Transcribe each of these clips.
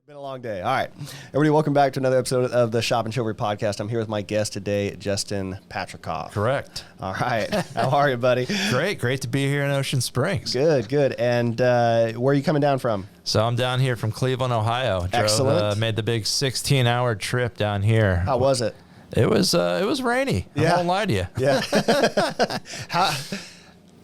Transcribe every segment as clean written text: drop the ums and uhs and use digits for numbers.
Been a long day. All right. Everybody, welcome back to another episode of the Shop and Chivalry podcast. I'm here with my guest today, Justin Patricoff. Correct. All right. How are you, buddy? Great to be here in Ocean Springs. Good. And where are you coming down from? So I'm down here from Cleveland, Ohio. Excellent. Made the big 16-hour trip down here. How was it? It was rainy. Yeah. I won't lie to you. Yeah.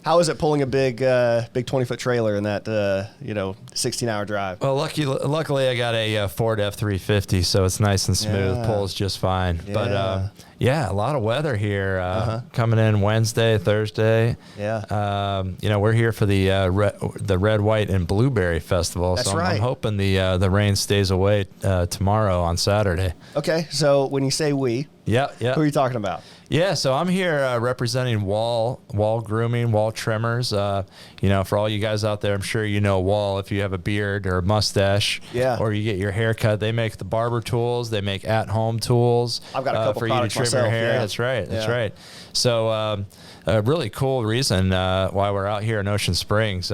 How is it pulling a big 20-foot trailer in that 16-hour drive? Well, luckily I got a Ford F-350, so it's nice and smooth. Yeah. Pulls just fine. Yeah. But a lot of weather here coming in Wednesday, Thursday. Yeah. We're here for the Red, White, and Blueberry Festival. That's so right. I'm hoping the rain stays away tomorrow on Saturday. Okay. So when you say we, Yeah. who are you talking about? Yeah, so I'm here representing WAHL grooming, WAHL trimmers. For all you guys out there, I'm sure you know WAHL if you have a beard or a mustache, or you get your hair cut. They make the barber tools. They make at-home tools. I've got a couple for you to products trim myself, your hair. yeah. That's right. So a really cool reason why we're out here in Ocean Springs.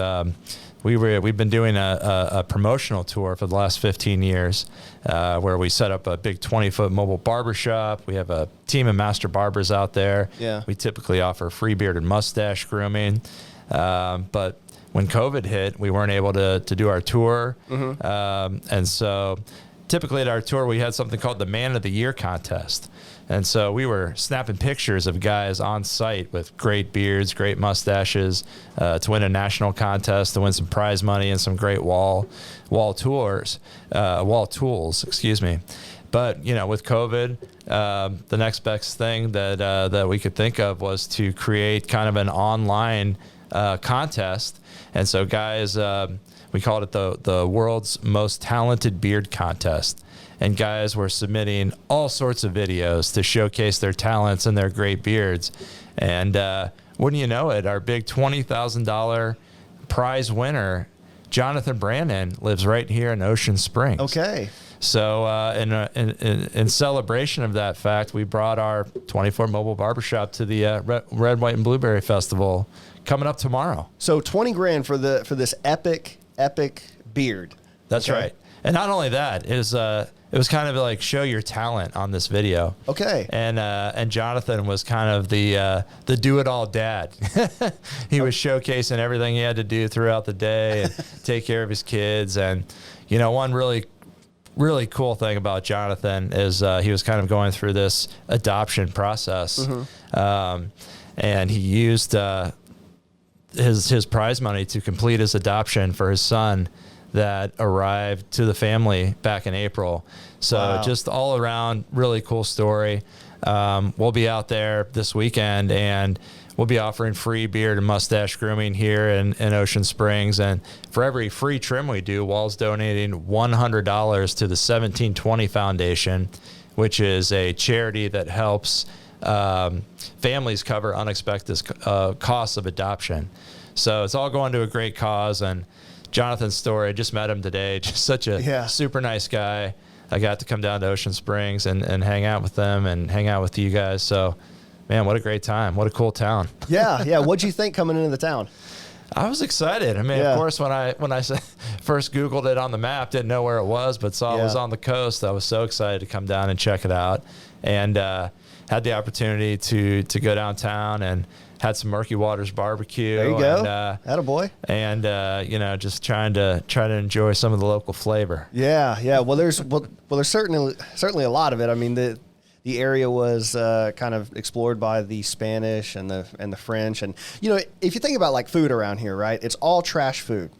We've been doing a promotional tour for the last 15 years where we set up a big 20-foot mobile barber shop. We have a team of master barbers out there. Yeah. We typically offer free beard and mustache grooming. But when COVID hit, we weren't able to do our tour. Mm-hmm. And so typically at our tour, we had something called the Man of the Year contest. And so we were snapping pictures of guys on site with great beards, great mustaches, to win a national contest, to win some prize money and some great WAHL tools, excuse me. But, with COVID, the next best thing that we could think of was to create kind of an online contest. And so guys, we called it the world's most talented beard contest. And guys were submitting all sorts of videos to showcase their talents and their great beards. And wouldn't you know it, our big $20,000 prize winner, Jonathan Brandon, lives right here in Ocean Springs. Okay. So in celebration of that fact, we brought our 24 mobile barbershop to the Red, White, and Blueberry Festival coming up tomorrow. So $20,000 for this epic beard. That's right. And not only that, it was kind of like show your talent on this video. Okay. And Jonathan was kind of the do-it-all dad. He was showcasing everything he had to do throughout the day and take care of his kids. And, one really cool thing about Jonathan is he was kind of going through this adoption process. Mm-hmm. And he used his prize money to complete his adoption for his son that arrived to the family back in April. So Just all around really cool story. We'll be out there this weekend and we'll be offering free beard and mustache grooming here in Ocean Springs. And for every free trim we do, WAHL's donating $100 to the 1720 Foundation, which is a charity that helps families cover unexpected costs of adoption. So it's all going to a great cause. And Jonathan's story, I just met him today, just such a super nice guy. I got to come down to Ocean Springs and hang out with them and hang out with you guys. So, man, what a great time. What a cool town. Yeah. What'd you think coming into the town? I was excited. I mean, of course, when I first Googled it on the map, didn't know where it was, but saw it was on the coast. I was so excited to come down and check it out. And had the opportunity to go downtown and had some Murky Waters barbecue. There you go. Attaboy. And just trying to enjoy some of the local flavor. Yeah. Well, there's certainly a lot of it. I mean, the area was kind of explored by the Spanish and the French, and if you think about like food around here, right? It's all trash food.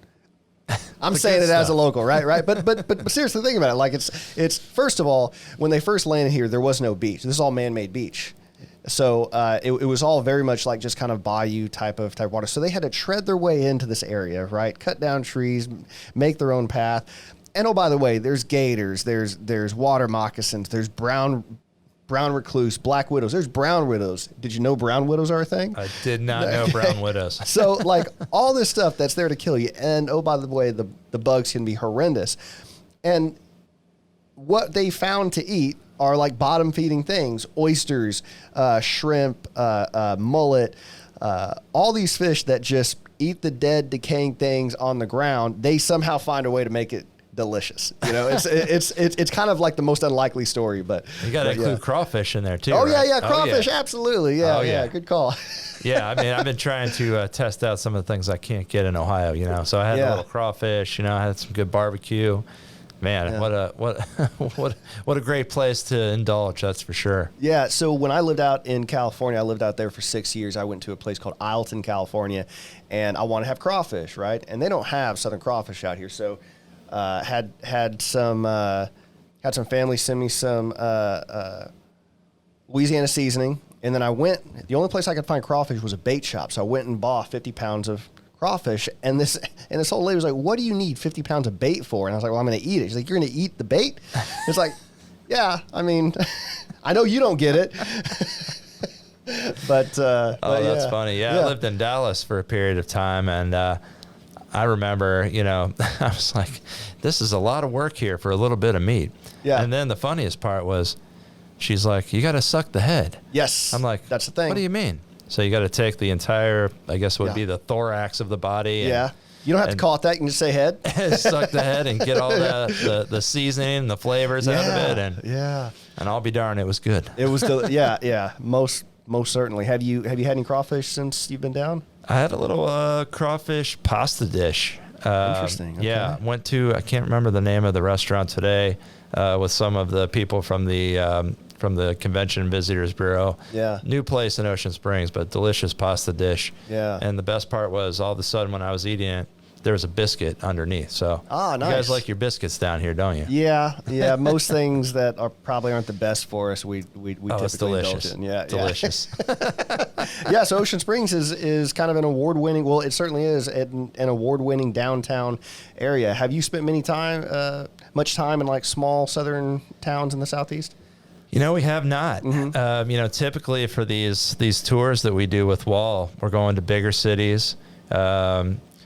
I'm saying it as a local, right? But seriously, think about it. Like it's first of all, when they first landed here, there was no beach. This is all man-made beach. So it was all very much like just kind of bayou type of water. So they had to tread their way into this area, right? Cut down trees, make their own path. And oh, by the way, there's gators, there's water moccasins, there's brown recluse, black widows. There's brown widows. Did you know brown widows are a thing? I did not know brown widows. So like all this stuff that's there to kill you. And oh, by the way, the bugs can be horrendous. And what they found to eat are like bottom feeding things, oysters, shrimp, mullet, all these fish that just eat the dead, decaying things on the ground. They somehow find a way to make it delicious. You know, it's kind of like the most unlikely story, but you got to include crawfish in there too. Oh right? yeah, crawfish, absolutely. Yeah, good call. Yeah, I mean, I've been trying to test out some of the things I can't get in Ohio. You know, so I had a little crawfish. You know, I had some good barbecue. Man, what a great place to indulge. That's for sure. Yeah. So when I lived out in California, I lived out there for 6 years. I went to a place called Ileton, California, and I want to have crawfish, right? And they don't have southern crawfish out here. So had some family send me some Louisiana seasoning, and then I went. The only place I could find crawfish was a bait shop. So I went and bought 50 pounds of crawfish, and this old lady was like, "What do you need 50 pounds of bait for?" And I was like, "Well, I'm going to eat it." She's like, "You're going to eat the bait?" It's like, yeah, I mean, I know you don't get it, but that's funny. Yeah, I lived in Dallas for a period of time, and I remember, you know, I was like, "This is a lot of work here for a little bit of meat." Yeah. And then the funniest part was, she's like, "You got to suck the head." Yes. I'm like, "That's the thing." What do you mean? So you got to take the entire, I guess would be the thorax of the body. And, you don't have to call it that. You can just say head. Suck the head and get all the seasoning and the flavors out of it. And I'll be darned, it was good. It was, most certainly. Have you had any crawfish since you've been down? I had a little crawfish pasta dish. Interesting. Okay. Yeah, went to, I can't remember the name of the restaurant today, with some of the people from the Convention and Visitors Bureau. Yeah. New place in Ocean Springs, but delicious pasta dish. Yeah. And the best part was, all of a sudden when I was eating it, there was a biscuit underneath. So nice. You guys like your biscuits down here, don't you? Yeah. Most things that probably aren't the best for us, we typically indulge in. Yeah. Delicious. Yeah. So Ocean Springs is kind of an award-winning. Well, it certainly is an award-winning downtown area. Have you spent much time in like small southern towns in the Southeast? You know, we have not. Mm-hmm. You know, typically for these tours that we do with WAHL, we're going to bigger cities,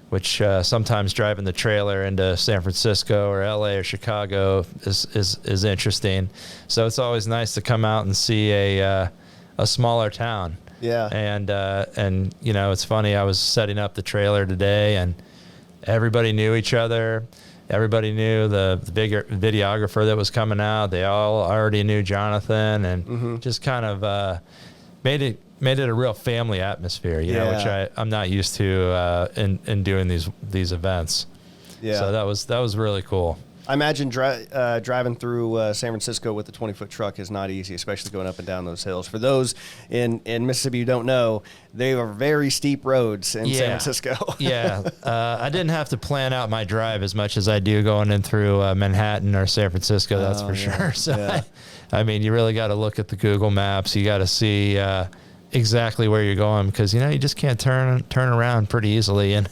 which sometimes driving the trailer into San Francisco or LA or Chicago is interesting. So it's always nice to come out and see a smaller town. Yeah. And you know, it's funny. I was setting up the trailer today, and everybody knew each other. Everybody knew the bigger videographer that was coming out. They all already knew Jonathan, and just kind of made it a real family atmosphere, you know, which I'm not used to in doing these events. Yeah. So that was really cool. I imagine driving through San Francisco with the 20-foot truck is not easy, especially going up and down those hills. For those in Mississippi who don't know, they are very steep roads in San Francisco. I didn't have to plan out my drive as much as I do going in through Manhattan or San Francisco, that's for sure. So, I mean, you really got to look at the Google Maps. You got to see exactly where you're going, because you just can't turn around pretty easily and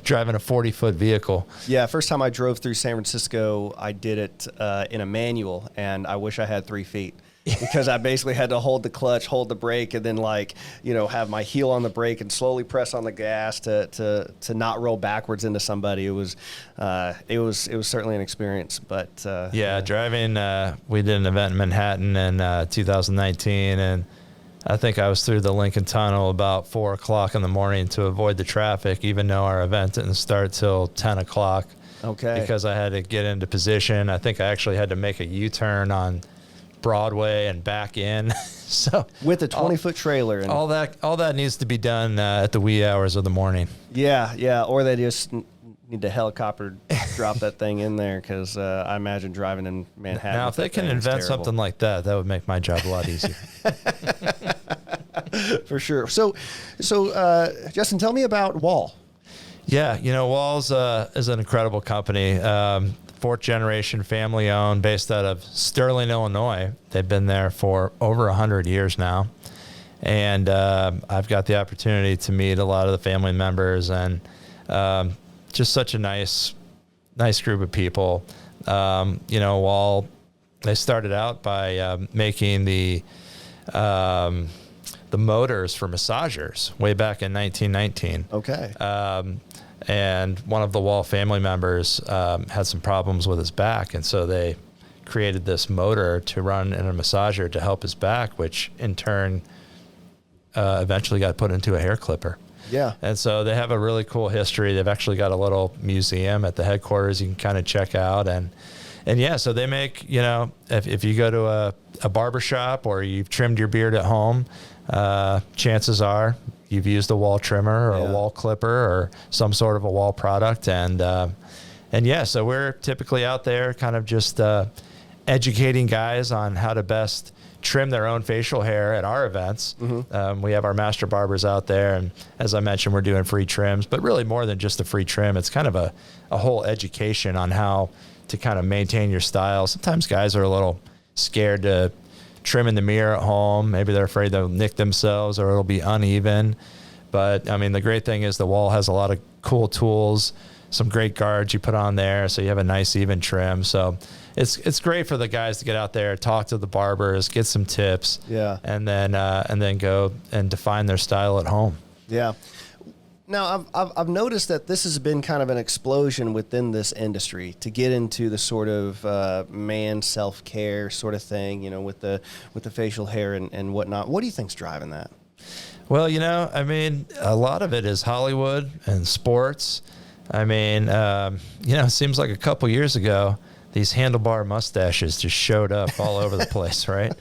driving a 40-foot vehicle. Yeah, first time I drove through San Francisco, I did it in a manual, and I wish I had 3 feet. Because I basically had to hold the clutch, hold the brake, and then have my heel on the brake and slowly press on the gas to not roll backwards into somebody. It was certainly an experience. But driving. We did an event in Manhattan in 2019, and I think I was through the Lincoln Tunnel about 4 o'clock in the morning to avoid the traffic, even though our event didn't start till 10 o'clock. Okay. Because I had to get into position. I think I actually had to make a U-turn on Broadway and back in. So with a 20-foot trailer, and all that needs to be done at the wee hours of the morning. Yeah, or they just need to helicopter drop that thing in there, because I imagine driving in Manhattan. Now, if they can invent something like that would make my job a lot easier. For sure. So, Justin, tell me about WAHL. Yeah, WAHL's is an incredible company. 4th generation, family owned, based out of Sterling, Illinois. They've been there for over 100 years now. And I've got the opportunity to meet a lot of the family members, and just such a nice group of people. WAHL, they started out by making the motors for massagers way back in 1919. Okay. And one of the WAHL family members had some problems with his back, and so they created this motor to run in a massager to help his back, which in turn eventually got put into a hair clipper. Yeah. And so they have a really cool history. They've actually got a little museum at the headquarters you can kind of check out. And yeah, so they make, if you go to a barber shop or you've trimmed your beard at home, chances are you've used a WAHL trimmer or a WAHL clipper or some sort of a WAHL product. And yeah, so we're typically out there kind of just educating guys on how to best trim their own facial hair at our events. We have our master barbers out there, and as I mentioned, we're doing free trims, but really more than just a free trim. It's kind of a whole education on how to kind of maintain your style. Sometimes guys are a little scared to trim in the mirror at home. Maybe they're afraid they'll nick themselves or it'll be uneven. But I mean, the great thing is the WAHL has a lot of cool tools, some great guards you put on there, so you have a nice even trim. So it's great for the guys to get out there, talk to the barbers, get some tips, and then go and define their style at home. Yeah. Now I've noticed that this has been kind of an explosion within this industry to get into the sort of man self-care sort of thing, with the facial hair and whatnot. What do you think's driving that? Well, I mean, a lot of it is Hollywood and sports. I mean, it seems like a couple years ago, these handlebar mustaches just showed up all over the place, right?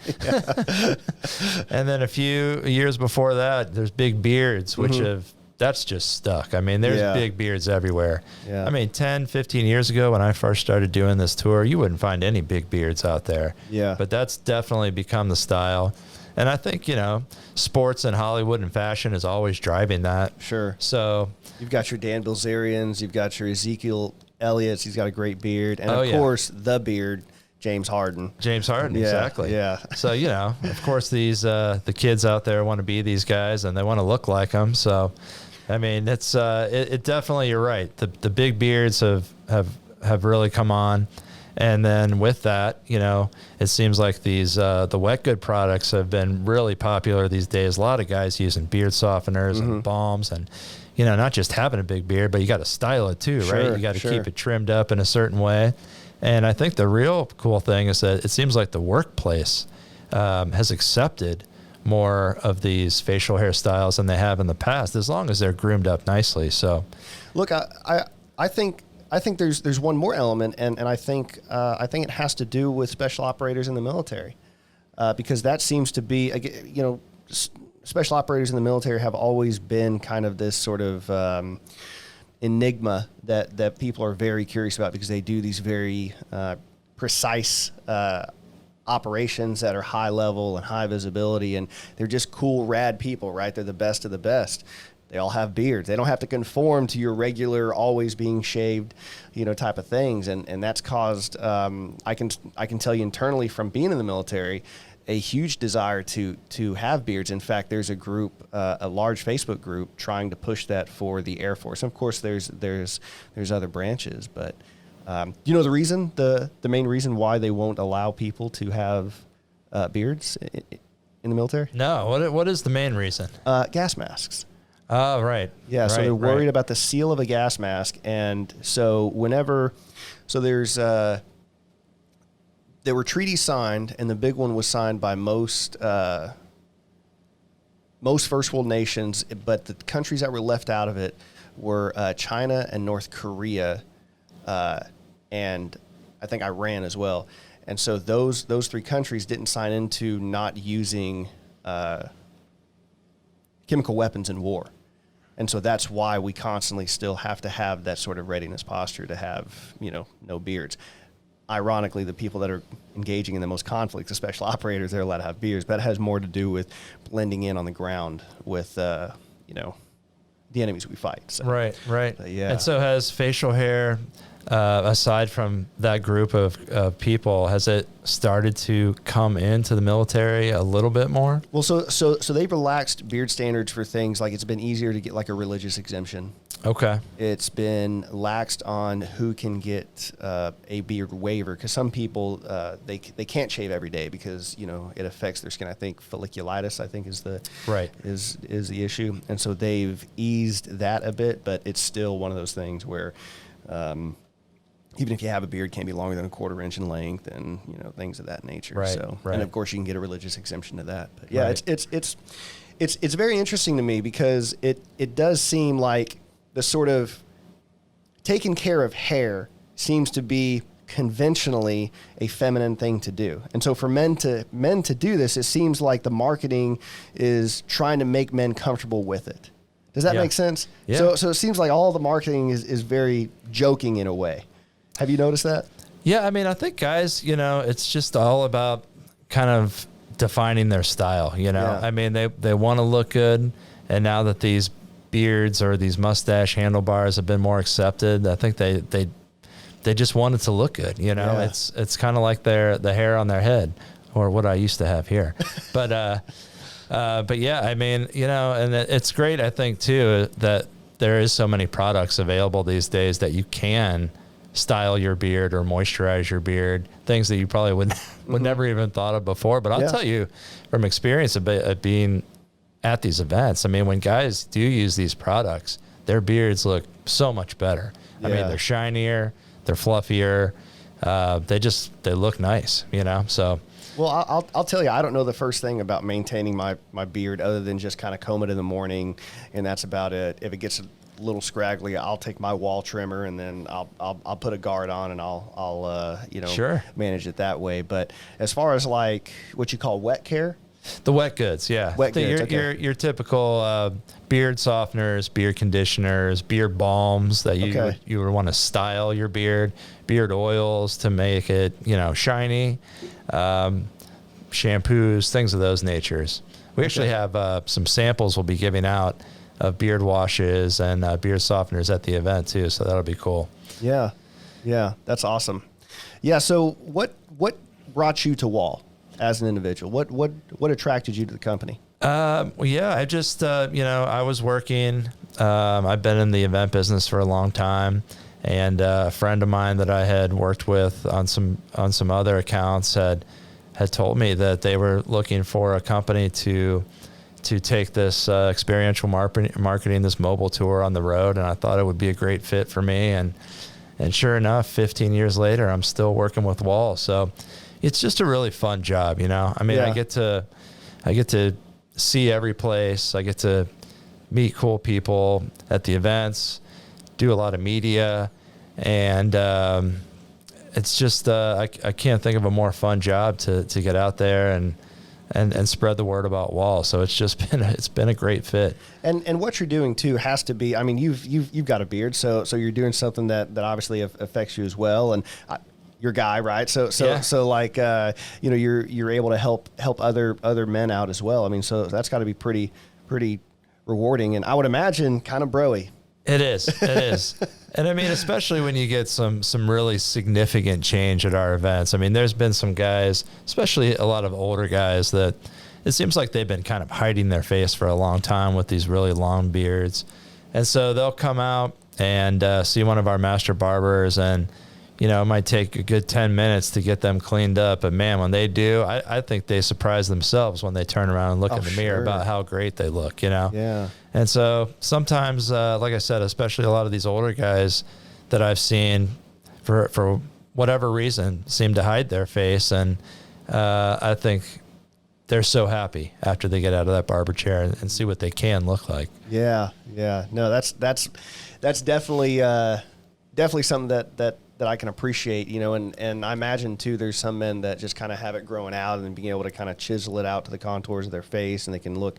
And then a few years before that, there's big beards, which that's just stuck. I mean, there's big beards everywhere. I mean, 10, 15 years ago when I first started doing this tour, you wouldn't find any big beards out there. But that's definitely become the style. And I think, sports and Hollywood and fashion is always driving that. Sure. So you've got your Dan Bilzerians, you've got your Ezekiel Elliott's, he's got a great beard. And of course, the beard, James Harden. Exactly. Yeah. So, of course, these the kids out there want to be these guys and they want to look like them. So, I mean, it's it definitely, you're right. The big beards have really come on. And then with that, it seems like these the wet good products have been really popular these days. A lot of guys using beard softeners and balms and, not just having a big beard, but you got to style it too, right? You got to keep it trimmed up in a certain way. And I think the real cool thing is that it seems like the workplace has accepted more of these facial hairstyles than they have in the past, as long as they're groomed up nicely. So, look, I think there's one more element, and I think it has to do with special operators in the military, because that seems to be, special operators in the military have always been kind of this sort of enigma that people are very curious about, because they do these very precise operations that are high level and high visibility, and they're just cool, rad people, right? They're the best of the best. They all have beards. They don't have to conform to your regular, always being shaved, type of things. And that's caused, I can tell you internally from being in the military, a huge desire to have beards. In fact, there's a group, a large Facebook group, trying to push that for the Air Force. And of course, there's other branches, but the reason, the main reason why they won't allow people to have beards in the military? No. What is the main reason? Gas masks. Oh, right. Yeah, so they're worried about the seal of a gas mask. And so there were treaties signed, and the big one was signed by most first world nations, but the countries that were left out of it were China and North Korea, and I think Iran as well. And so those three countries didn't sign into not using chemical weapons in war. And so that's why we constantly still have to have that sort of readiness posture to have, no beards. Ironically, the people that are engaging in the most conflicts, the special operators, they're allowed to have beards, but it has more to do with blending in on the ground with, the enemies we fight. So, right. Yeah. And so has facial hair, aside from that group of people, has it started to come into the military a little bit more? Well, so they've relaxed beard standards for things like it's been easier to get like a religious exemption. Okay. It's been laxed on who can get a beard waiver, because some people they can't shave every day because it affects their skin. I think folliculitis is the issue, and so they've eased that a bit, but it's still one of those things where even if you have a beard, it can't be longer than a 1/4 inch in length, and things of that nature. Right, So right. And of course you can get a religious exemption to that. But yeah, right. it's very interesting to me because it does seem like the sort of taking care of hair seems to be conventionally a feminine thing to do. And so for men to do this, it seems like the marketing is trying to make men comfortable with it. Does that make sense? Yeah. So it seems like all the marketing is very joking in a way. Have you noticed that? Yeah, I mean, I think guys, it's just all about kind of defining their style, Yeah. I mean, they want to look good, and now that these beards or these mustache handlebars have been more accepted, I think they just want it to look good, Yeah. It's kind of like the hair on their head, or what I used to have here. But yeah, I mean, and it's great, I think too, that there is so many products available these days that you can style your beard or moisturize your beard, things that you probably would never even thought of before. But I'll tell you from experience of being at these events, I mean, when guys do use these products, their beards look so much better. I mean, they're shinier, they're fluffier, they look nice, so. Well, I'll tell you, I don't know the first thing about maintaining my beard other than just kind of comb it in the morning, and that's about it. If it gets a little scraggly, I'll take my WAHL trimmer and then I'll put a guard on and I'll Sure. manage it that way. But as far as like what you call wet care, the wet goods, yeah. Wet goods, okay. Your typical beard softeners, beard conditioners, beard balms that you would want to style your beard, beard oils to make it, shiny, shampoos, things of those natures. We actually have some samples we'll be giving out of beard washes and beard softeners at the event too, so that'll be cool. Yeah, that's awesome. Yeah, so what brought you to WAHL as an individual? What attracted you to the company? I just I was working. I've been in the event business for a long time, and a friend of mine that I had worked with on some other accounts had told me that they were looking for a company to take this experiential marketing, this mobile tour on the road, and I thought it would be a great fit for me. And sure enough, 15 years later, I'm still working with WAHL. So it's just a really fun job, I mean, I get to see every place. I get to meet cool people at the events, do a lot of media, and it's just I can't think of a more fun job to get out there and spread the word about WAHL. So it's been a great fit. And what you're doing too has to be, I mean, you've got a beard, so you're doing something that obviously affects you as well. And you're a guy, right? So like you're able to help other men out as well. I mean, so that's got to be pretty rewarding, and I would imagine kind of broy. It is. And I mean, especially when you get some really significant change at our events. I mean, there's been some guys, especially a lot of older guys, that it seems like they've been kind of hiding their face for a long time with these really long beards. And so they'll come out and see one of our master barbers, and it might take a good 10 minutes to get them cleaned up. But man, when they do, I think they surprise themselves when they turn around and look in the mirror about how great they look, Yeah. And so sometimes, like I said, especially a lot of these older guys that I've seen for whatever reason seem to hide their face. And I think they're so happy after they get out of that barber chair and see what they can look like. Yeah. No, that's definitely something that I can appreciate, and I imagine too, there's some men that just kind of have it growing out and being able to kind of chisel it out to the contours of their face, and they can look,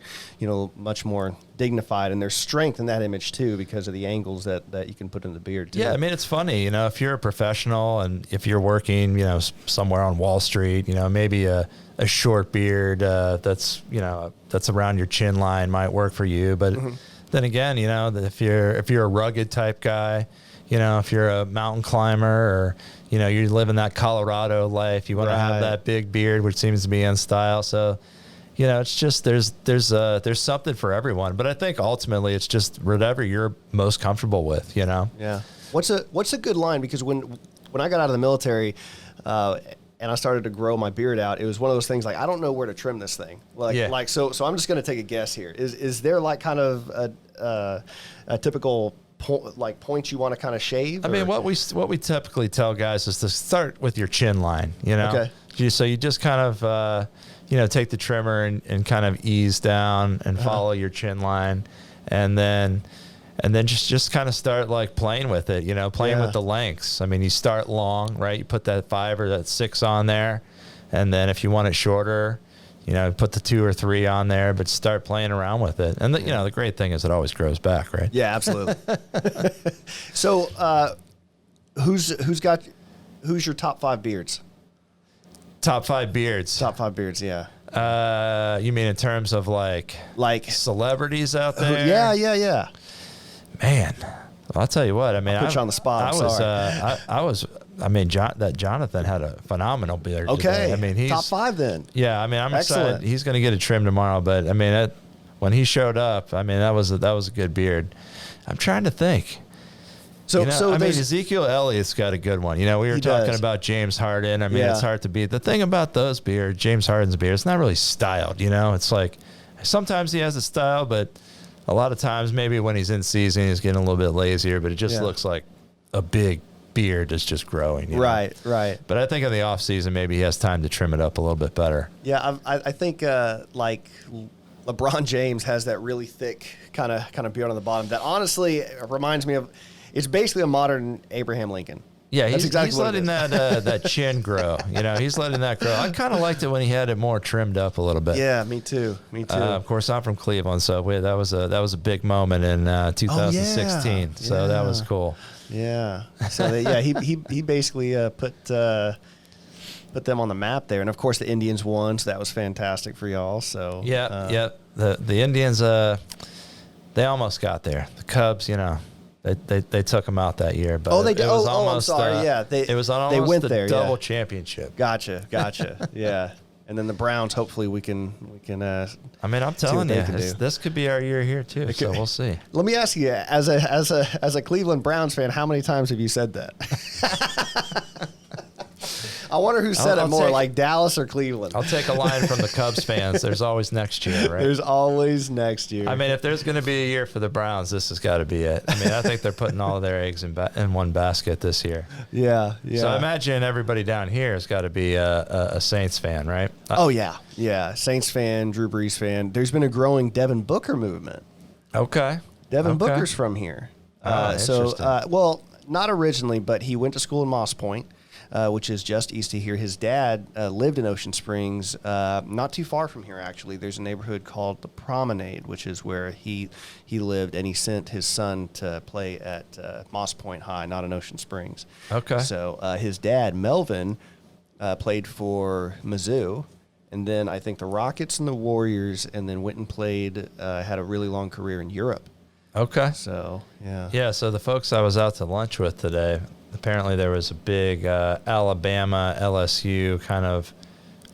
much more dignified, and there's strength in that image too because of the angles that you can put in the beard too. Yeah, I mean, it's funny, if you're a professional and if you're working, somewhere on Wall Street, maybe a short beard that's around your chin line might work for you, but then again, if you're a rugged type guy, if you're a mountain climber or, you're living that Colorado life, you want to have that big beard, which seems to be in style. So, it's just, there's something for everyone, but I think ultimately it's just whatever you're most comfortable with, Yeah. What's a good line? Because when I got out of the military, and I started to grow my beard out, it was one of those things like, I don't know where to trim this thing. So I'm just going to take a guess here. Is there like kind of a typical points you want to kind of shave? I mean, what we typically tell guys is to start with your chin line, Okay. So you just kind of, take the trimmer and kind of ease down and follow your chin line, and then just kind of start like playing with it, playing with the lengths. I mean, you start long, right? You put that 5 or that 6 on there, and then if you want it shorter, put the 2 or 3 on there, but start playing around with it. And the great thing is it always grows back, right? Yeah, absolutely. So, who's your top 5 beards? Top 5 beards. Top 5 beards, yeah. You mean in terms of like celebrities out there? Yeah. Man, I'll tell you what. I mean, I'll put you on the spot. That Jonathan had a phenomenal beard. Okay. Today. I mean, he's top 5 then. Yeah, I mean, I'm Excellent. excited. He's going to get a trim tomorrow, but I mean, when he showed up, I mean, that was a good beard. I'm trying to think. So I mean, Ezekiel Elliott's got a good one. We were talking about James Harden. I mean, it's hard to beat. The thing about those beards, James Harden's beard, it's not really styled. It's like sometimes he has a style, but a lot of times maybe when he's in season, he's getting a little bit lazier. But it just looks like a big beard is just growing. Right. But I think in the off season, maybe he has time to trim it up a little bit better. Yeah, I think like LeBron James has that really thick kind of beard on the bottom that honestly reminds me of. It's basically a modern Abraham Lincoln. Yeah, he's letting that chin grow. He's letting that grow. I kind of liked it when he had it more trimmed up a little bit. Yeah, me too. Of course, I'm from Cleveland, so that was a big moment in 2016. So that was cool. Yeah. So he basically put them on the map there, and of course the Indians won, so that was fantastic for y'all. So the Indians they almost got there. The Cubs, They took them out that year, but they did. It was almost, I'm sorry. It was almost they went the there, double championship. Gotcha. Yeah, and then the Browns. Hopefully, we can. I mean, I'm telling you, this could be our year here too. So we'll see. Let me ask you, as a Cleveland Browns fan, how many times have you said that? I wonder who said it more, like Dallas or Cleveland. I'll take a line from the Cubs fans. There's always next year, right? There's always next year. I mean, if there's going to be a year for the Browns, this has got to be it. I mean, I think they're putting all of their eggs in one basket this year. Yeah. So I imagine everybody down here has got to be a Saints fan, right? Yeah. Saints fan, Drew Brees fan. There's been a growing Devin Booker movement. Okay. Devin Booker's from here. Interesting. Not originally, but he went to school in Moss Point. Which is just east of here. His dad lived in Ocean Springs, not too far from here, actually. There's a neighborhood called the Promenade, which is where he lived, and he sent his son to play at Moss Point High, not in Ocean Springs. Okay. So his dad, Melvin, played for Mizzou, and then I think the Rockets and the Warriors, and then went and played, had a really long career in Europe. Okay. So, yeah. Yeah, so the folks I was out to lunch with today, apparently there was a big Alabama LSU kind of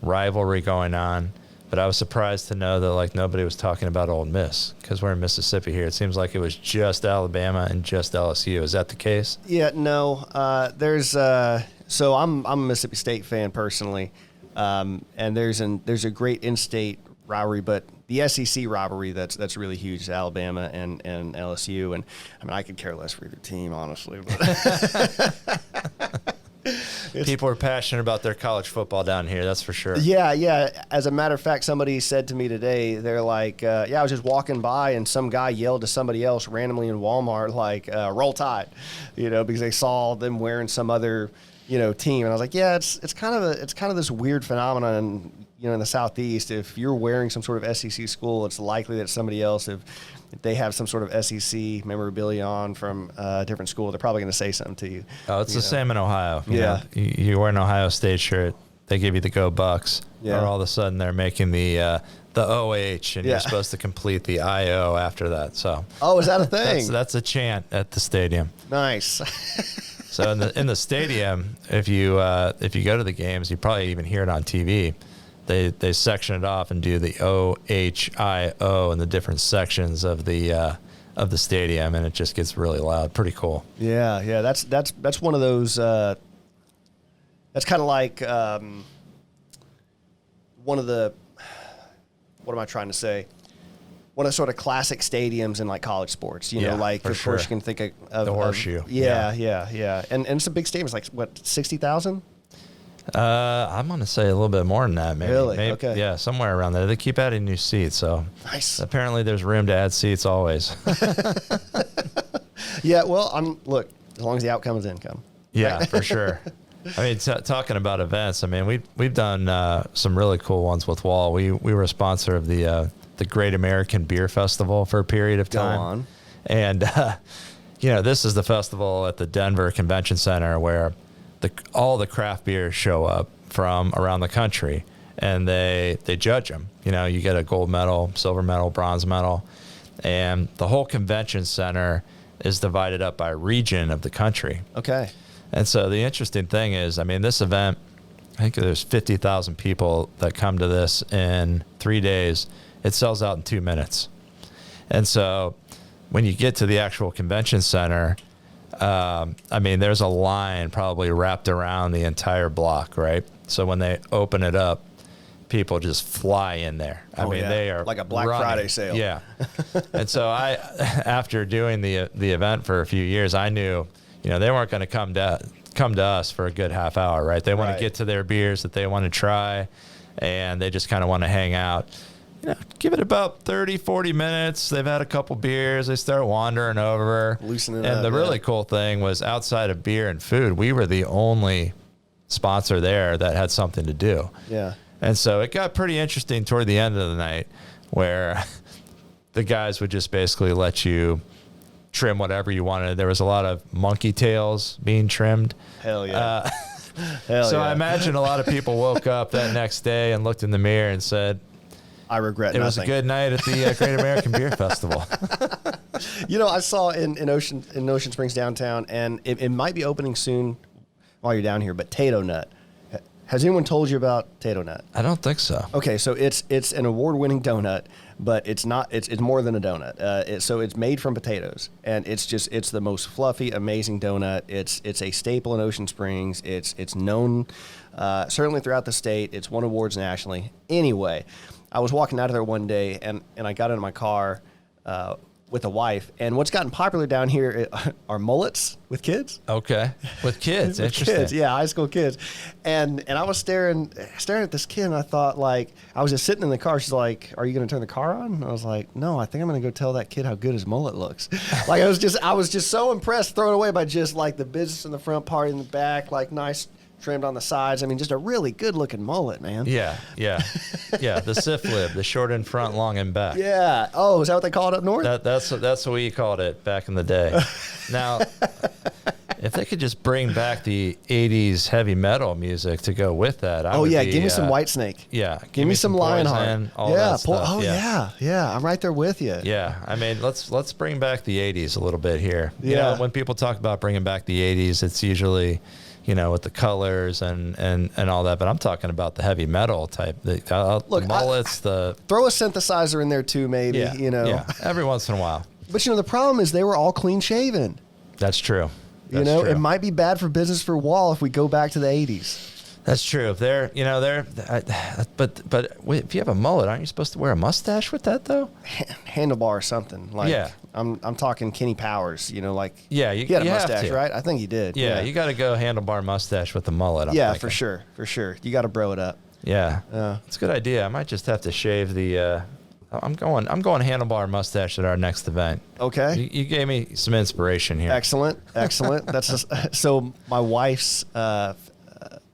rivalry going on, but I was surprised to know that like nobody was talking about Ole Miss because we're in Mississippi here. It seems like it was just Alabama and just LSU. Is that the case? Yeah, no. So I'm a Mississippi State fan personally, and there's a great in-state rivalry, but the SEC rivalry that's really huge, Alabama and LSU, and I mean I could care less for either team, honestly. But people are passionate about their college football down here, that's for sure. Yeah. As a matter of fact, somebody said to me today, they're like, I was just walking by and some guy yelled to somebody else randomly in Walmart, like, "Roll Tide," because they saw them wearing some other team, and I was like, yeah, it's kind of this weird phenomenon. In the Southeast, if you're wearing some sort of SEC school, it's likely that somebody else, if they have some sort of SEC memorabilia on from a different school, they're probably going to say something to you. Oh, it's the same in Ohio. Yeah. You wear an Ohio State shirt, they give you the Go Bucks, or all of a sudden they're making the OH, and you're supposed to complete the IO after that. So. Oh, is that a thing? that's a chant at the stadium. Nice. So in the stadium, if you go to the games, you probably even hear it on TV. They section it off and do the OHIO in the different sections of the stadium, and it just gets really loud. Pretty cool. Yeah. That's one of those. That's kind of like one of the. What am I trying to say? One of the sort of classic stadiums in like college sports. Like of course you can think of the Horseshoe. Yeah. And it's a big stadium. It's like what, 60,000? I'm going to say a little bit more than that, maybe. Really? Maybe, Okay. Yeah, somewhere around there. They keep adding new seats, so Nice. apparently there's room to add seats always. Yeah, well, look, as long as the outcome is income. Yeah, for sure. I mean, talking about events, I mean, we've done some really cool ones with WAHL. We were a sponsor of the Great American Beer Festival for a period of time. Go on. And, this is the festival at the Denver Convention Center where all the craft beers show up from around the country, and they judge them. You get a gold medal, silver medal, bronze medal, and the whole convention center is divided up by region of the country. Okay. And so the interesting thing is, I mean, this event, I think there's 50,000 people that come to this in 3 days. It sells out in 2 minutes. And so when you get to the actual convention center, I mean, there's a line probably wrapped around the entire block, right? So when they open it up, people just fly in there. I mean, they are like a Black running. Friday sale. Yeah. And so after doing the event for a few years, I knew, they weren't going to come to us for a good half hour, right? They want to get to their beers that they want to try, and they just kind of want to hang out. Give it about 30, 40 minutes. They've had a couple beers. They start wandering over. Loosening up. And the really yeah. cool thing was, outside of beer and food, we were the only sponsor there that had something to do. Yeah. And so it got pretty interesting toward the end of the night, where the guys would just basically let you trim whatever you wanted. There was a lot of monkey tails being trimmed. Hell yeah. Hell so yeah. I imagine a lot of people woke up that next day and looked in the mirror and said, I regret It was a good night at the Great American Beer Festival. I saw in Ocean Springs downtown, and it might be opening soon while you're down here, but Tato Nut. Has anyone told you about Tato Nut? I don't think so. Okay, so it's an award-winning donut, but it's not. It's more than a donut. So it's made from potatoes, and it's the most fluffy, amazing donut. It's a staple in Ocean Springs. It's known certainly throughout the state. It's won awards nationally. Anyway, I was walking out of there one day, and I got into my car with a wife, and what's gotten popular down here are mullets with kids. Okay, with kids, With interesting. kids, yeah, high school kids, and I was staring at this kid, and I thought, like, I was just sitting in the car. She's like, "Are you going to turn the car on?" And I was like, "No, I think I'm going to go tell that kid how good his mullet looks." Like, I was just so impressed, thrown away by just like the business in the front, part in the back, like nice trimmed on the sides. I mean, just a really good looking mullet, man. Yeah. The sif lib, the short in front, long in back. Yeah. Oh, is that what they call it up north? That's what we called it back in the day. Now, if they could just bring back the 80s heavy metal music to go with that, give me some Whitesnake. Yeah, give me some Lionheart. Poison, all that stuff. Yeah. I'm right there with you. Yeah, I mean, let's bring back the 80s a little bit here. Yeah. When people talk about bringing back the 80s, it's usually, with the colors and all that. But I'm talking about the heavy metal type, the mullets, throw a synthesizer in there too, maybe. Yeah, every once in a while. But the problem is they were all clean shaven. That's true. True. It might be bad for business for WAHL if we go back to the 80s. That's true. But if you have a mullet, aren't you supposed to wear a mustache with that though? Handlebar or something. Like, yeah. I'm talking Kenny Powers. He had a mustache, right? I think he did. Yeah, you got to go handlebar mustache with the mullet. I'm thinking. for sure. You got to bro it up. Yeah, it's a good idea. I might just have to shave the. I'm going handlebar mustache at our next event. Okay. You gave me some inspiration here. Excellent. That's so. My wife's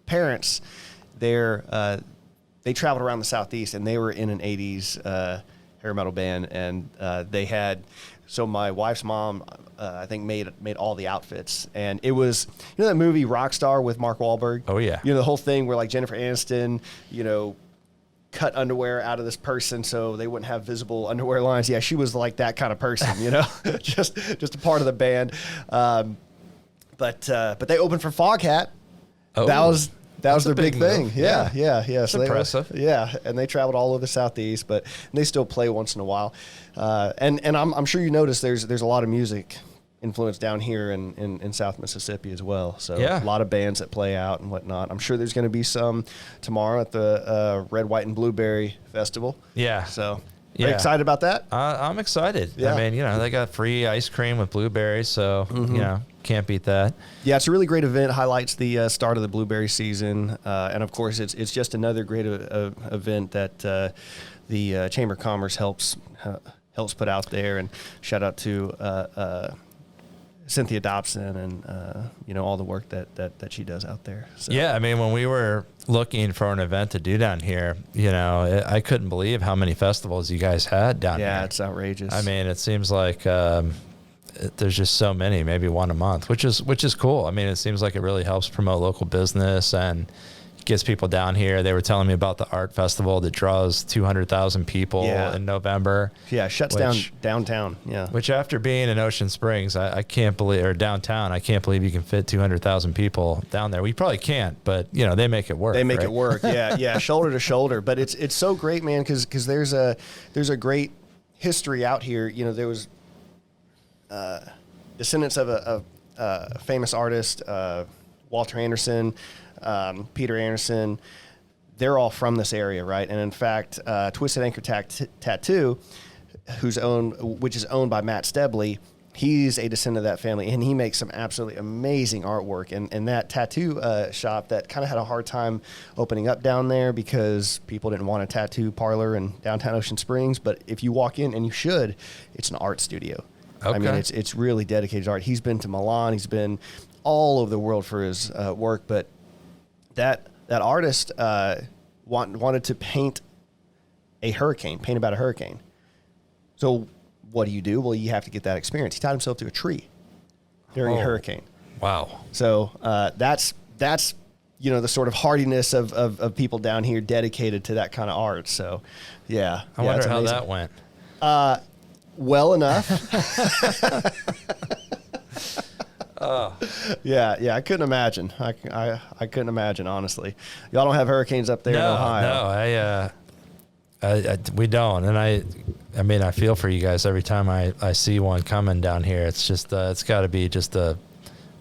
parents, they traveled around the Southeast, and they were in an 80s hair metal band, and they had. So my wife's mom, I think, made all the outfits, and it was that movie Rockstar with Mark Wahlberg. Oh yeah. The whole thing where like Jennifer Aniston, cut underwear out of this person so they wouldn't have visible underwear lines. Yeah, she was like that kind of person, just a part of the band. But they opened for Foghat. Oh, that was their big thing. Move. Yeah. It's So impressive. And they traveled all over the Southeast, but they still play once in a while. And I'm sure you notice there's a lot of music influence down here in South Mississippi as well. So a lot of bands that play out and whatnot. I'm sure there's going to be some tomorrow at the Red, White, and Blueberry Festival. Yeah. So are you excited about that? I'm excited. Yeah. I mean, they got free ice cream with blueberries, so Can't beat that. Yeah, it's a really great event. Highlights the start of the blueberry season, and of course, it's just another great event that the Chamber of Commerce helps put out there. And shout out to Cynthia Dobson and all the work that she does out there. So. Yeah, I mean, when we were looking for an event to do down here, I couldn't believe how many festivals you guys had down here. Yeah, it's outrageous. I mean, it seems like there's just so many, maybe one a month, which is cool. I mean, it seems like it really helps promote local business and gets people down here. They were telling me about the art festival that draws 200,000 people in November. Yeah, shuts down downtown. Yeah, which after being in Ocean Springs, I can't believe, or downtown, I can't believe you can fit 200,000 people down there. We probably can't, but they make it work. They make it work. Yeah, shoulder to shoulder. But it's so great, man, because there's a great history out here. There was descendants of a famous artist, Walter Anderson. Peter Anderson, they're all from this area, right? And in fact, Twisted Anchor Tattoo, which is owned by Matt Stebley, he's a descendant of that family, and he makes some absolutely amazing artwork. And that tattoo shop that kind of had a hard time opening up down there because people didn't want a tattoo parlor in downtown Ocean Springs. But if you walk in, and you should, it's an art studio. Okay. I mean, it's really dedicated art. He's been to Milan. He's been all over the world for his work, but that artist wanted to paint about a hurricane. So what do? Well, you have to get that experience. He tied himself to a tree during a hurricane. Wow. So that's the sort of hardiness of people down here dedicated to that kind of art. So yeah. I wonder how that went. Well enough. Yeah, I couldn't imagine. I couldn't imagine, honestly. Y'all don't have hurricanes up there in Ohio. No, we don't. And I mean, I feel for you guys every time I see one coming down here. It's just it's got to be just a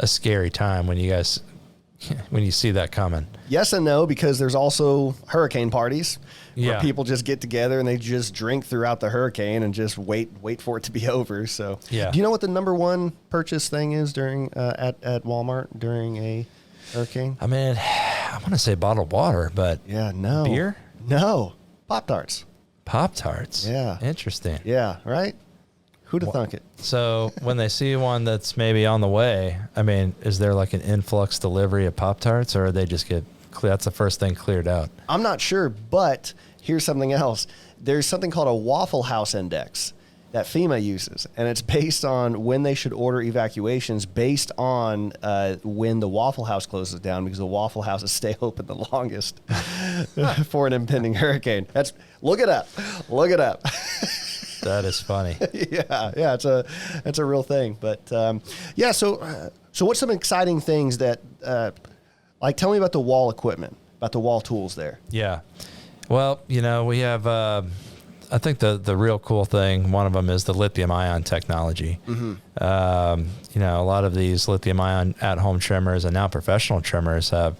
scary time when you see that coming. Yes and no, because there's also hurricane parties where Yeah. people just get together and they just drink throughout the hurricane and just wait for it to be over. So, yeah. Do you know what the number one purchase thing is during at Walmart during a hurricane? I mean, I want to say bottled water, but no beer? No, Pop-Tarts. Pop-Tarts. Yeah, Interesting. Yeah, right. Who'd have thunk it? So when they see one that's maybe on the way, I mean, is there like an influx delivery of Pop-Tarts, or they just get clear? That's the first thing cleared out. I'm not sure, but here's something else. There's something called a Waffle House Index that FEMA uses, and it's based on when they should order evacuations based on when the Waffle House closes down, because the Waffle Houses stay open the longest for an impending hurricane. Look it up. That is funny. Yeah, it's a real thing. But so what's some exciting things that tell me about the WAHL equipment, about the WAHL tools there? Yeah. Well, we have, I think the real cool thing, one of them is the lithium ion technology. Mm-hmm. A lot of these lithium ion at-home trimmers and now professional trimmers have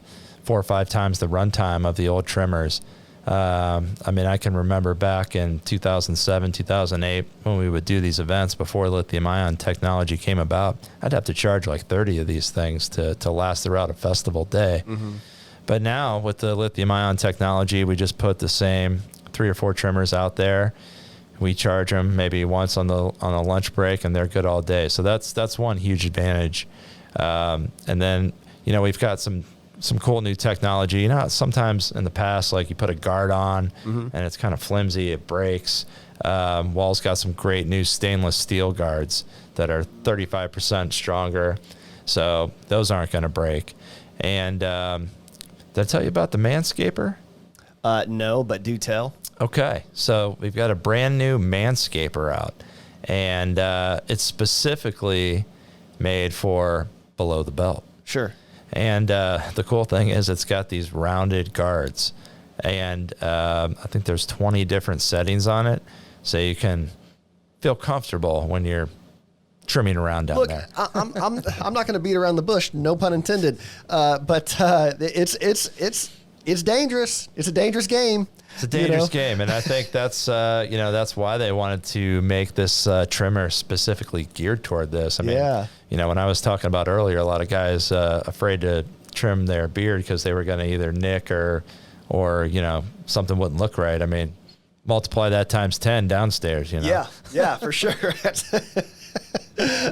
4 or 5 times the runtime of the old trimmers. I mean, I can remember back in 2007, 2008, when we would do these events before lithium ion technology came about, I'd have to charge like 30 of these things to last throughout a festival day. Mm-hmm. But now with the lithium ion technology, we just put the same 3 or 4 trimmers out there. We charge them maybe once on a lunch break, and they're good all day. So that's one huge advantage. And then, we've got some cool new technology. Sometimes in the past, like you put a guard on and it's kind of flimsy, it breaks. WAHL's got some great new stainless steel guards that are 35% stronger. So those aren't going to break. And did I tell you about the Manscaper? No, but do tell. Okay. So we've got a brand new Manscaper out, and it's specifically made for below the belt. Sure. And the cool thing is it's got these rounded guards, and I think there's 20 different settings on it, so you can feel comfortable when you're trimming around down there. I'm not going to beat around the bush, no pun intended. But it's it's dangerous. It's a dangerous game. It's a dangerous game, and I think that's that's why they wanted to make this trimmer specifically geared toward this. I mean, when I was talking about earlier, a lot of guys afraid to trim their beard because they were going to either nick or something wouldn't look right. I mean, multiply that times 10 downstairs. Yeah, for sure.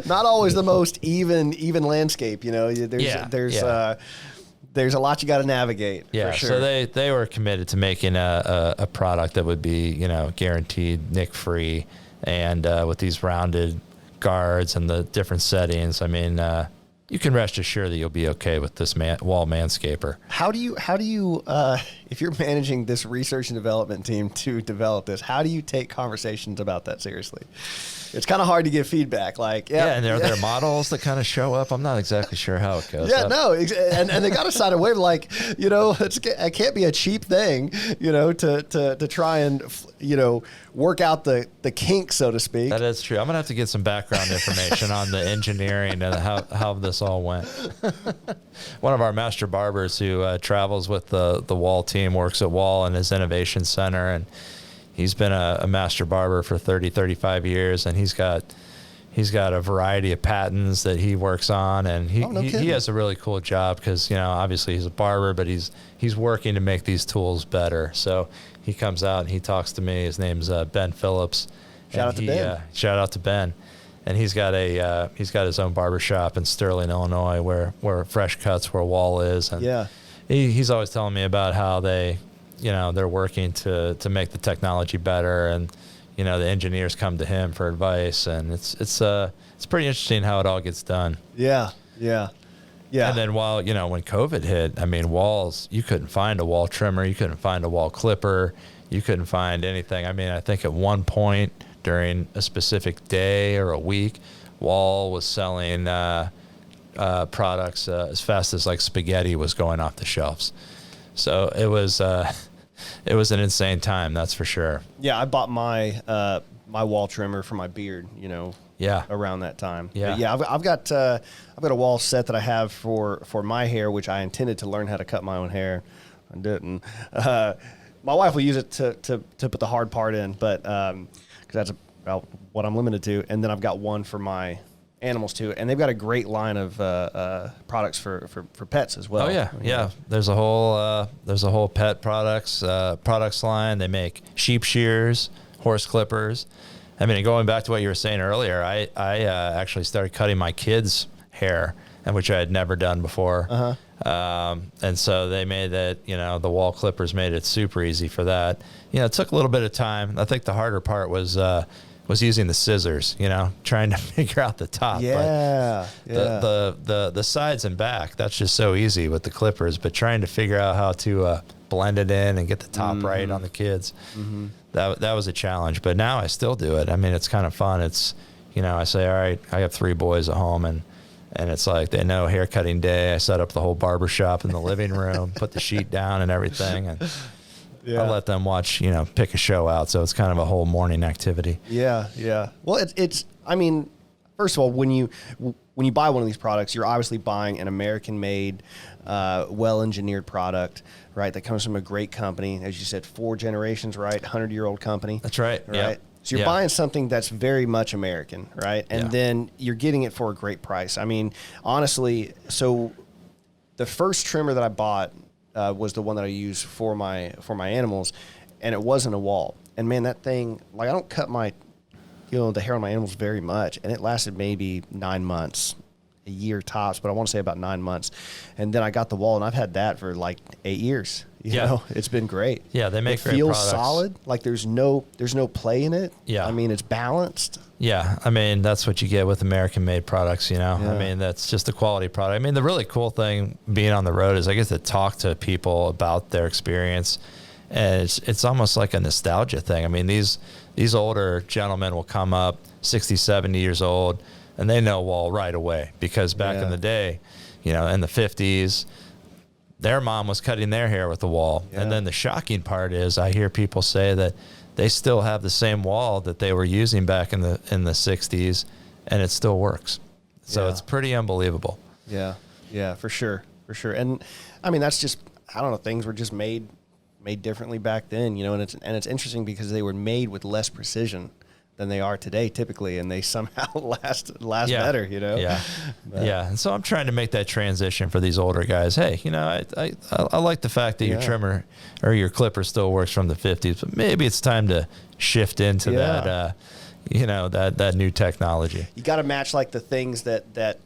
Not always the most even landscape. There's a lot you got to navigate. Yeah, for sure. So they were committed to making a product that would be guaranteed nick free, and with these rounded guards and the different settings. I mean, you can rest assured that you'll be okay with this wall manscaper. How do you if you're managing this research and development team to develop this, how do you take conversations about that seriously? It's kind of hard to give feedback. And there are models that kind of show up. I'm not exactly sure how it goes. And they got to sign a waiver, it can't be a cheap thing, to try and work out the kinks, so to speak. That is true. I'm gonna have to get some background information on the engineering and how this all went. One of our master barbers who travels with the WAHL team works at WAHL in his innovation center, and he's been a master barber for 35 years, and he's got a variety of patents that he works on, and he has a really cool job because obviously he's a barber, but he's working to make these tools better. So he comes out and he talks to me. His name's Ben Phillips. Shout out to Ben. And he's got his own barber shop in Sterling, Illinois, where Fresh Cuts, where WAHL is, and he's always telling me about how they're working to make the technology better, and the engineers come to him for advice, and it's pretty interesting how it all gets done. Yeah. And then when COVID hit, I mean, walls, you couldn't find a wall trimmer, you couldn't find a wall clipper, you couldn't find anything. I mean, I think at one point during a specific day or a week, WAHL was selling products as fast as spaghetti was going off the shelves. So it was an insane time, that's for sure. Yeah, I bought my wall trimmer for my beard, around that time. Yeah. I've got a WAHL set that I have for my hair, which I intended to learn how to cut my own hair. I didn't. My wife will use it to put the hard part in, but because that's about what I'm limited to. And then I've got one for my animals too, and they've got a great line of products for pets as well. Oh yeah. There's a whole pet products line. They make sheep shears, horse clippers. I mean, going back to what you were saying earlier, I actually started cutting my kids' hair, and which I had never done before. And so they made that, the WAHL clippers made it super easy for that. It took a little bit of time. I think the harder part was using the scissors, trying to figure out the top. The sides and back, that's just so easy with the clippers, but trying to figure out how to blend it in and get the top right on the kids, that was a challenge. But now I still do it. I mean, it's kind of fun. It's, I say, all right, I have 3 boys at home, and it's like they know hair cutting day. I set up the whole barber shop in the living room, put the sheet down and everything, and I let them watch, pick a show out. So it's kind of a whole morning activity. Yeah. Well, it's. I mean, first of all, when you buy one of these products, you're obviously buying an American-made, well-engineered product, right? That comes from a great company, as you said, 4 generations, right? 100-year-old company. That's right. Right. Yeah. So you're buying something that's very much American, right? And then you're getting it for a great price. I mean, honestly, so the first trimmer that I bought was the one that I use for my animals, and it wasn't a WAHL. And man, that thing, I don't cut the hair on my animals very much, and it lasted maybe 9 months, a year tops, but I want to say about 9 months. And then I got the WAHL, and I've had that for 8 years. You know, it's been great. Yeah, they make great feels products. Solid. There's no play in it. Yeah. I mean, it's balanced. Yeah, I mean, that's what you get with American-made products, Yeah. I mean, that's just a quality product. I mean, the really cool thing being on the road is I get to talk to people about their experience, and it's almost like a nostalgia thing. I mean, these older gentlemen will come up, 60, 70 years old, and they know WAHL right away because back in the day, in the 50s, their mom was cutting their hair with the WAHL. Yeah. And then the shocking part is I hear people say that they still have the same WAHL that they were using back in the 60s, and it still works. So it's pretty unbelievable. Yeah, for sure. And I mean, that's just, I don't know, things were just made differently back then, you know, and it's interesting because they were made with less precision than they are today typically, and they somehow last better, you know? Yeah. Yeah. And so I'm trying to make that transition for these older guys. Hey, you know, I like the fact that your trimmer or your clipper still works from the 50s, but maybe it's time to shift into that, you know, that new technology. You got to match like the things that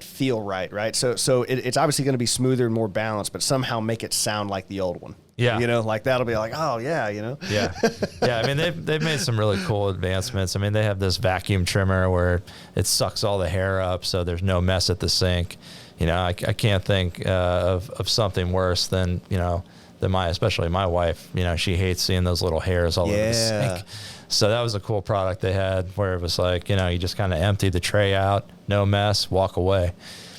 feel right? So it's obviously going to be smoother and more balanced, but somehow make it sound like the old one. Yeah. You know, like that'll be like, oh yeah, you know? Yeah. Yeah. I mean, they've made some really cool advancements. I mean, they have this vacuum trimmer where it sucks all the hair up so there's no mess at the sink. You know, I can't think of something worse than, you know, especially my wife, you know, she hates seeing those little hairs all over the sink. So that was a cool product they had where it was like, you know, you just kind of empty the tray out, no mess, walk away.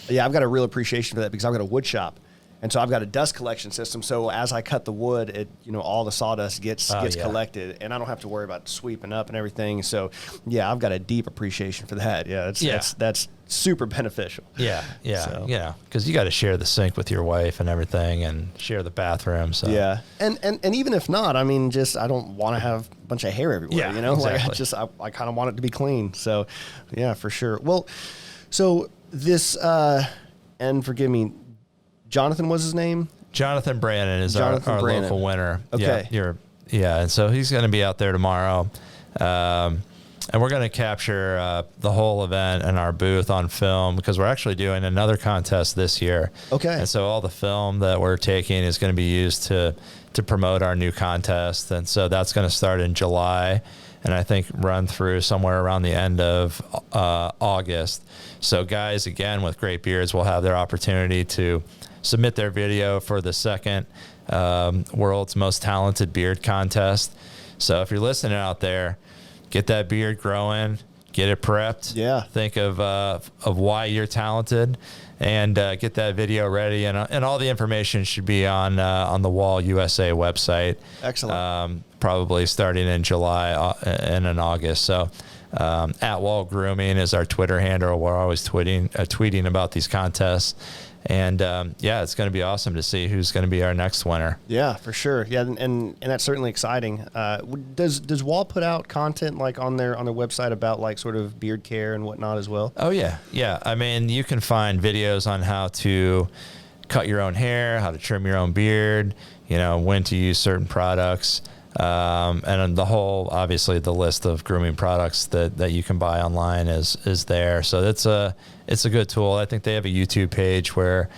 Yeah, I've got a real appreciation for that because I've got a wood shop. And so I've got a dust collection system. So as I cut the wood, it, you know, all the sawdust gets collected, and I don't have to worry about sweeping up and everything. So yeah, I've got a deep appreciation for that. Yeah, that's super beneficial. Yeah, so. You know, because you got to share the sink with your wife and everything, and share the bathroom. So yeah, and even if not, I mean, just I don't want to have a bunch of hair everywhere. Yeah, you know, exactly. like I kind of want it to be clean. So yeah, for sure. Well, so this and forgive me. Jonathan was his name? Jonathan Brannon is our local winner. Okay. Yeah, and so he's going to be out there tomorrow. And we're going to capture the whole event in our booth on film because we're actually doing another contest this year. Okay. And so all the film that we're taking is going to be used to promote our new contest. And so that's going to start in July and I think run through somewhere around the end of August. So guys, again, with great beards will have their opportunity to submit their video for the second World's Most Talented Beard Contest. So if you're listening out there, get that beard growing, get it prepped. Yeah. Think of why you're talented, and get that video ready. And all the information should be on the WAHL USA website. Excellent. Probably starting in July and in August. So at WAHL Grooming is our Twitter handle. We're always tweeting about these contests. And it's going to be awesome to see who's going to be our next winner. Yeah, for sure. Yeah, and that's certainly exciting. Does WAHL put out content like on their website about like sort of beard care and whatnot as well? Oh yeah. I mean, you can find videos on how to cut your own hair, how to trim your own beard, you know, when to use certain products, and the whole, obviously, the list of grooming products that you can buy online is there. So it's a good tool. I think they have a YouTube page where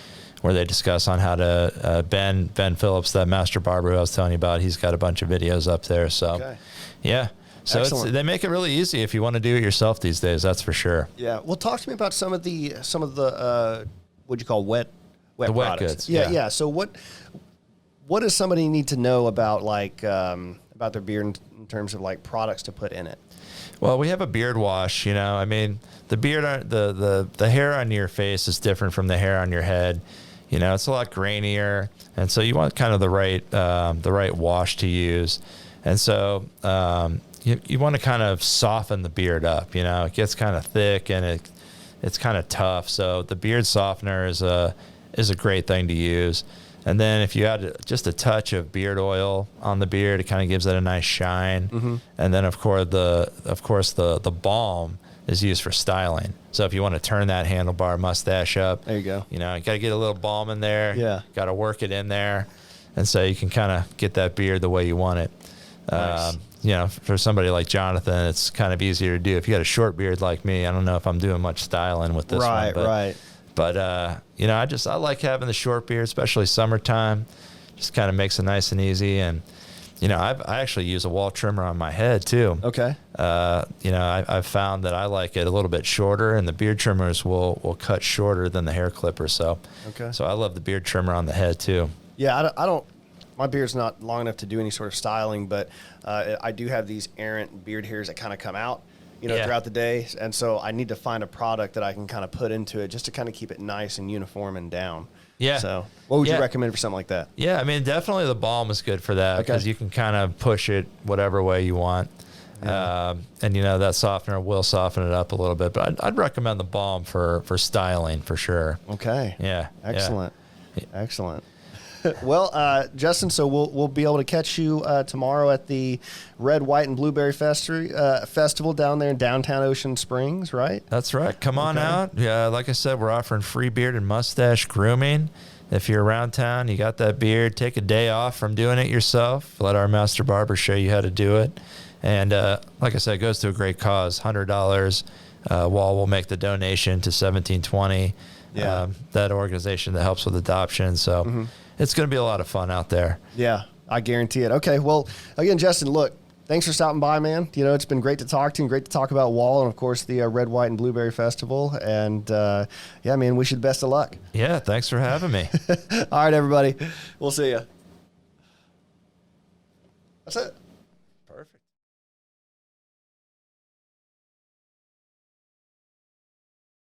they discuss on how to Ben Phillips, that master barber who I was telling you about. He's got a bunch of videos up there. So yeah. So they make it really easy if you want to do it yourself these days. That's for sure. Yeah. Well, talk to me about some of the what'd you call wet products. Wet goods. Yeah. So what does somebody need to know about like about their beard in terms of like products to put in it? Well, we have a beard wash. You know, I mean, the beard, the hair on your face is different from the hair on your head. You know, it's a lot grainier, and so you want kind of the right wash to use. And so you want to kind of soften the beard up. You know, it gets kind of thick and it's kind of tough. So the beard softener is a great thing to use. And then if you add just a touch of beard oil on the beard, it kind of gives it a nice shine. Mm-hmm. And then of course the balm is used for styling. So if you want to turn that handlebar mustache up, there you go. You know, you got to get a little balm in there. Yeah. Got to work it in there, and so you can kind of get that beard the way you want it. Nice. You know, for somebody like Jonathan, it's kind of easier to do. If you got a short beard like me, I don't know if I'm doing much styling with this one. Right. But, you know, I like having the short beard, especially summertime. Just kind of makes it nice and easy. And, you know, I actually use a WAHL trimmer on my head, too. Okay. You know, I've found that I like it a little bit shorter, and the beard trimmers will cut shorter than the hair clipper. So I love the beard trimmer on the head, too. Yeah, I don't. My beard's not long enough to do any sort of styling, but I do have these errant beard hairs that kind of come out, you know, throughout the day. And so I need to find a product that I can kind of put into it just to kind of keep it nice and uniform and down. Yeah. So what would you recommend for something like that? Yeah, I mean, definitely the balm is good for that because you can kind of push it whatever way you want. Yeah. And, you know, that softener will soften it up a little bit. But I'd recommend the balm for styling for sure. Okay. Yeah. Excellent. Yeah. Excellent. Well, Justin, so we'll be able to catch you tomorrow at the Red, White, and Blueberry Festival down there in downtown Ocean Springs, right? That's right. Come on out. Yeah, like I said, we're offering free beard and mustache grooming. If you're around town, you got that beard, take a day off from doing it yourself. Let our master barber show you how to do it. And like I said, it goes to a great cause, $100. WAHL will make the donation to 1720, that organization that helps with adoption. So it's going to be a lot of fun out there. Yeah, I guarantee it. Okay, well, again, Justin, look, thanks for stopping by, man. You know, it's been great to talk to you and great to talk about WAHL and, of course, the Red, White, and Blueberry Festival. And, yeah, man, wish you the best of luck. Yeah, thanks for having me. All right, everybody. We'll see you. That's it. Perfect.